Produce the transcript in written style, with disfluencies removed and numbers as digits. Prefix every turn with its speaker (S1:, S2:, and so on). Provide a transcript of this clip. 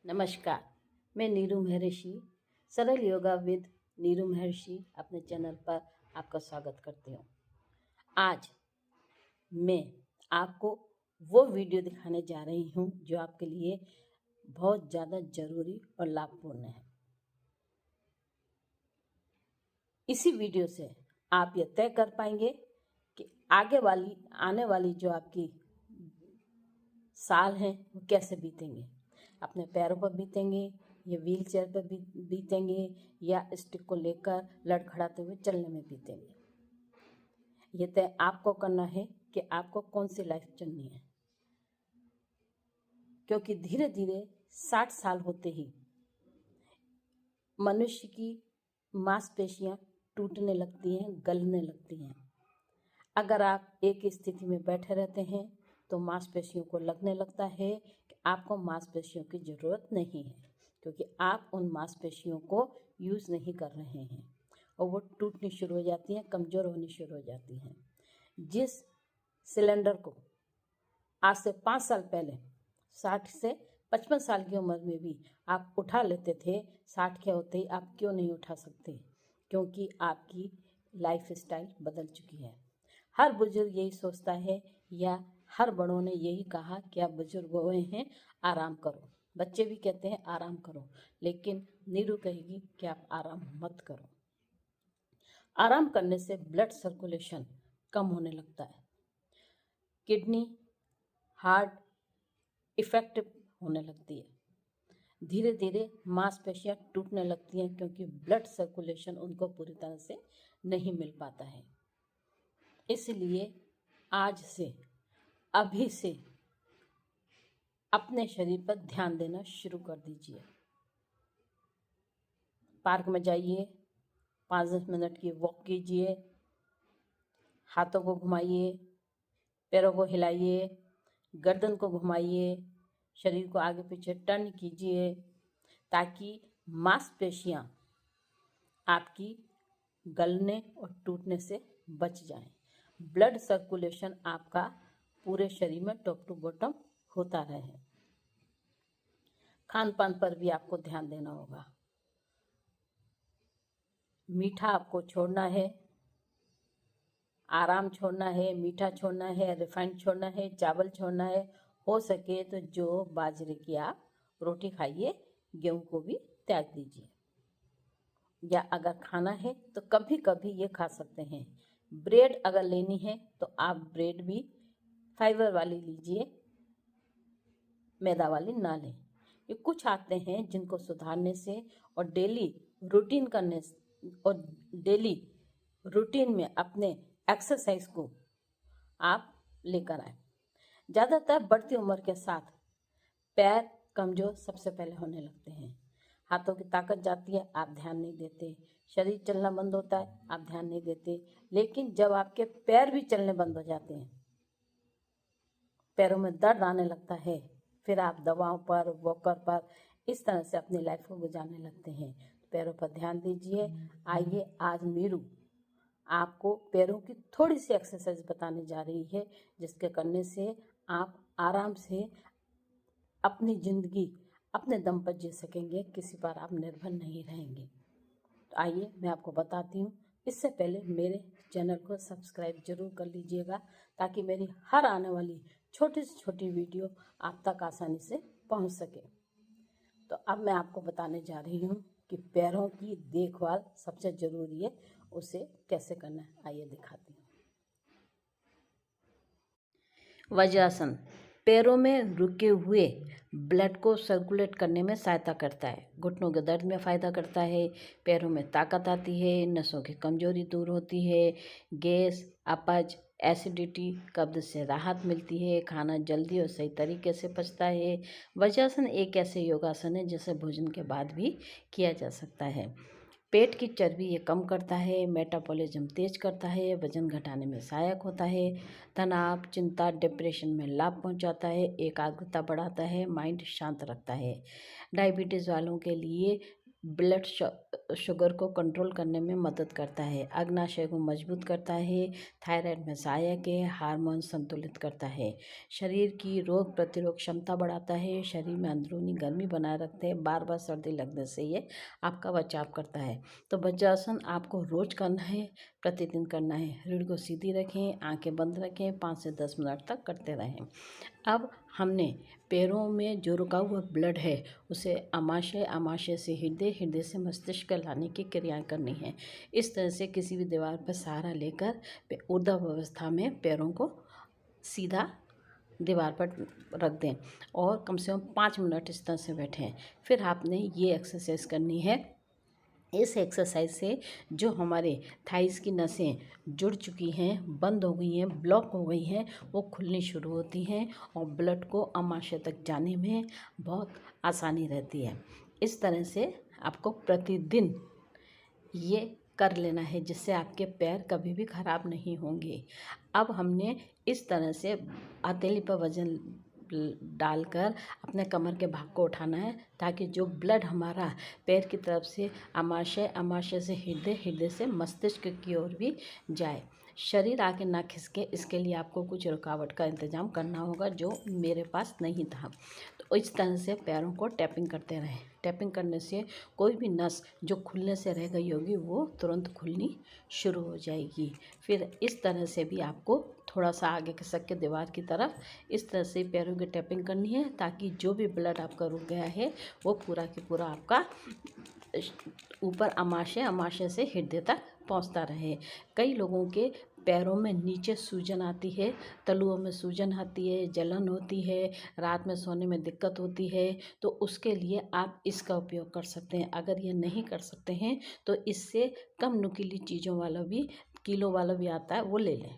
S1: नमस्कार। मैं नीरू महर्षि सरल योगा विद नीरू महर्षि अपने चैनल पर आपका स्वागत करती हूँ। आज मैं आपको वो वीडियो दिखाने जा रही हूँ जो आपके लिए बहुत ज़्यादा ज़रूरी और लाभपूर्ण है। इसी वीडियो से आप ये तय कर पाएंगे कि आने वाली जो आपकी साल हैं वो कैसे बीतेंगे। अपने पैरों पर बीतेंगे या व्हील चेयर पर बीतेंगे या स्टिक को लेकर लड़खड़ाते हुए चलने में बीतेंगे। ये तय आपको करना है कि आपको कौन सी लाइफ चुननी है, क्योंकि धीरे धीरे 60 साल होते ही मनुष्य की मांसपेशियां टूटने लगती हैं, गलने लगती हैं। अगर आप एक स्थिति में बैठे रहते हैं तो मांसपेशियों को लगने लगता है कि आपको मांसपेशियों की ज़रूरत नहीं है, क्योंकि आप उन मांसपेशियों को यूज़ नहीं कर रहे हैं और वो टूटनी शुरू हो जाती हैं, कमज़ोर होनी शुरू हो जाती हैं। जिस सिलेंडर को आज से 5 साल पहले 60 से 55 साल की उम्र में भी आप उठा लेते थे, 60 के होते ही आप क्यों नहीं उठा सकते? क्योंकि आपकी लाइफ स्टाइल बदल चुकी है। हर बुजुर्ग यही सोचता है या हर बड़ों ने यही कहा कि आप बुजुर्ग हुए हैं, आराम करो। बच्चे भी कहते हैं आराम करो, लेकिन नीरू कहेगी कि आप आराम मत करो। आराम करने से ब्लड सर्कुलेशन कम होने लगता है, किडनी हार्ट इफेक्टिव होने लगती है, धीरे धीरे मांसपेशियां टूटने लगती हैं क्योंकि ब्लड सर्कुलेशन उनको पूरी तरह से नहीं मिल पाता है। इसलिए आज से अभी से अपने शरीर पर ध्यान देना शुरू कर दीजिए। पार्क में जाइए, 5-10 मिनट की वॉक कीजिए, हाथों को घुमाइए, पैरों को हिलाइए, गर्दन को घुमाइए, शरीर को आगे पीछे टर्न कीजिए, ताकि मांसपेशियां आपकी गलने और टूटने से बच जाएं। ब्लड सर्कुलेशन आपका पूरे शरीर में टॉप टू बॉटम होता रहे। खान पान पर भी आपको ध्यान देना होगा। मीठा आपको छोड़ना है, आराम छोड़ना है, मीठा छोड़ना है, रिफाइंड छोड़ना है, चावल छोड़ना है। हो सके तो जो बाजरे की आप रोटी खाइए, गेहूं को भी त्याग दीजिए। या अगर खाना है तो कभी कभी ये खा सकते हैं। ब्रेड अगर लेनी है तो आप ब्रेड भी फाइबर वाली लीजिए, मैदा वाली ना लें। ये कुछ आते हैं जिनको सुधारने से और डेली रूटीन में अपने एक्सरसाइज को आप लेकर आए। ज़्यादातर बढ़ती उम्र के साथ पैर कमज़ोर सबसे पहले होने लगते हैं, हाथों की ताकत जाती है, आप ध्यान नहीं देते, शरीर चलना बंद होता है, आप ध्यान नहीं देते। लेकिन जब आपके पैर भी चलने बंद हो जाते हैं, पैरों में दर्द आने लगता है, फिर आप दवाओं पर, वॉकर पर इस तरह से अपनी लाइफ को गुजारने लगते हैं। पैरों पर ध्यान दीजिए। आइए, आज नीरू आपको पैरों की थोड़ी सी एक्सरसाइज बताने जा रही है, जिसके करने से आप आराम से अपनी ज़िंदगी अपने दम पर जी सकेंगे, किसी पर आप निर्भर नहीं रहेंगे। तो आइए मैं आपको बताती हूँ। इससे पहले मेरे चैनल को सब्सक्राइब जरूर कर लीजिएगा, ताकि मेरी हर आने वाली छोटी से छोटी वीडियो आप तक आसानी से पहुँच सके। तो अब मैं आपको बताने जा रही हूँ कि पैरों की देखभाल सबसे ज़रूरी है, उसे कैसे करना है। आइए दिखाती हूँ। वज्रासन पैरों में रुके हुए ब्लड को सर्कुलेट करने में सहायता करता है, घुटनों के दर्द में फ़ायदा करता है, पैरों में ताकत आती है, नसों की कमजोरी दूर होती है, गैस, अपच, एसिडिटी, कब्ज से राहत मिलती है, खाना जल्दी और सही तरीके से पचता है। वज्रासन एक ऐसे योगासन है जिसे भोजन के बाद भी किया जा सकता है। पेट की चर्बी ये कम करता है, मेटाबॉलिज्म तेज करता है, वजन घटाने में सहायक होता है, तनाव, चिंता, डिप्रेशन में लाभ पहुंचाता है, एकाग्रता बढ़ाता है, माइंड शांत रखता है। डायबिटीज़ वालों के लिए ब्लड शुगर को कंट्रोल करने में मदद करता है, अग्नाशय को मजबूत करता है, थायराइड में सहायक है, हार्मोन संतुलित करता है, शरीर की रोग प्रतिरोध क्षमता बढ़ाता है, शरीर में अंदरूनी गर्मी बनाए रखते हैं, बार बार सर्दी लगने से ये आपका बचाव करता है। तो वज्रासन आपको रोज करना है, प्रतिदिन करना है। रीढ़ को सीधी रखें, आंखें बंद रखें, 5 से 10 मिनट तक करते रहें। अब हमने पैरों में जो रुका हुआ ब्लड है उसे आमाशय, आमाशय से हृदय, हृदय से मस्तिष्क लाने की क्रियाएं करनी है। इस तरह से किसी भी दीवार पर सहारा लेकर ऊर्ध्व अवस्था में पैरों को सीधा दीवार पर रख दें और कम से कम 5 मिनट इस तरह से बैठें। फिर आपने ये एक्सरसाइज करनी है। इस एक्सरसाइज से जो हमारे थाइस की नसें जुड़ चुकी हैं, बंद हो गई हैं, ब्लॉक हो गई हैं, वो खुलनी शुरू होती हैं और ब्लड को आमाशय तक जाने में बहुत आसानी रहती है। इस तरह से आपको प्रतिदिन ये कर लेना है, जिससे आपके पैर कभी भी ख़राब नहीं होंगे। अब हमने इस तरह से हथेली पर वजन डालकर अपने कमर के भाग को उठाना है, ताकि जो ब्लड हमारा पैर की तरफ से आमाशय, आमाशय से हृदय, हृदय से मस्तिष्क की ओर भी जाए। शरीर आगे ना खिसके, इसके लिए आपको कुछ रुकावट का इंतज़ाम करना होगा, जो मेरे पास नहीं था। तो इस तरह से पैरों को टैपिंग करते रहें। टैपिंग करने से कोई भी नस जो खुलने से रह गई होगी वो तुरंत खुलनी शुरू हो जाएगी। फिर इस तरह से भी आपको थोड़ा सा आगे खिसक के दीवार की तरफ इस तरह से पैरों की टैपिंग करनी है, ताकि जो भी ब्लड आपका रुक गया है वो पूरा की पूरा आपका ऊपर आमाशय, आमाशय से हृदय तक पहुंचता रहे। कई लोगों के पैरों में नीचे सूजन आती है, तलुओं में सूजन आती है, जलन होती है, रात में सोने में दिक्कत होती है, तो उसके लिए आप इसका उपयोग कर सकते हैं। अगर ये नहीं कर सकते हैं तो इससे कम नुकीली चीज़ों वाला भी, किलो वाला भी आता है, वो ले लें।